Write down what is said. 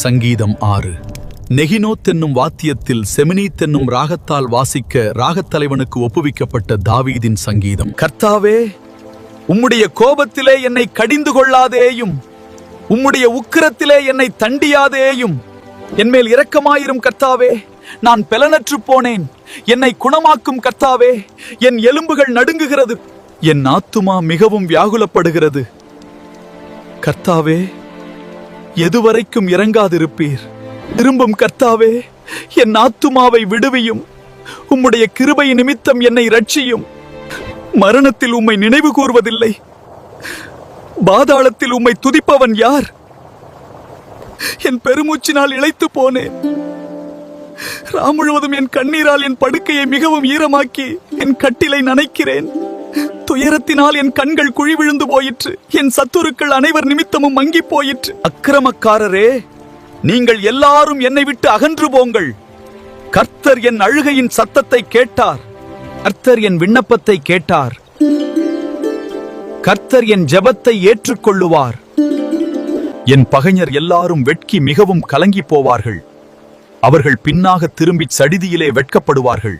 சங்கீதம் 6. நெகினோத் என்னும் வாத்தியத்தில் செமினீத் என்னும் ராகத்தால் வாசிக்க ராகத்தலைவனுக்கு ஒப்புவிக்கப்பட்ட தாவீதின் சங்கீதம். கர்த்தாவே, உம்முடைய கோபத்திலே என்னை கடிந்து கொள்ளாதேயும், உம்முடைய உக்கிரத்திலே என்னை தண்டியாதேயும். என்மேல் இரக்கமாயிரும் கர்த்தாவே, நான் பெலனற்று போனேன். என்னை குணமாக்கும் கர்த்தாவே, என் எலும்புகள் நடுங்குகிறது, என் ஆத்துமா மிகவும் வியாகுலப்படுகிறது. கர்த்தாவே, எதுவரைக்கும் இறங்காதிருப்பீர்? திரும்பும் கர்த்தாவே, என் ஆத்துமாவை விடுவியும். உம்முடைய கிருபை நிமித்தம் என்னை இரட்சியும். மரணத்தில் உம்மை நினைவு கூர்வதில்லை, பாதாளத்தில் உம்மை துதிப்பவன் யார்? என் பெருமூச்சினால் இளைத்து போனேன். முழுவதும் என் கண்ணீரால் என் படுக்கையை மிகவும் ஈரமாக்கி என் கட்டிலை நனைக்கிறேன். துயரத்தினால் என் கண்கள் குழி விழுந்து போயிற்று. என் சத்துருக்கள் அனைவர் நிமித்தமும் மங்கி போயிற்று. அக்கிரமக்காரரே, நீங்கள் எல்லாரும் என்னை விட்டு அகன்று போங்கள். கர்த்தர் என் அழுகையின் சத்தத்தை கேட்டார். கர்த்தர் என் விண்ணப்பத்தை கேட்டார். கர்த்தர் என் ஜெபத்தை ஏற்றுக்கொள்ளுவார். என் பகைஞர் எல்லாரும் வெட்கி மிகவும் கலங்கி போவார்கள். அவர்கள் பின்னாக திரும்பி சடிதியிலே வெட்கப்படுவார்கள்.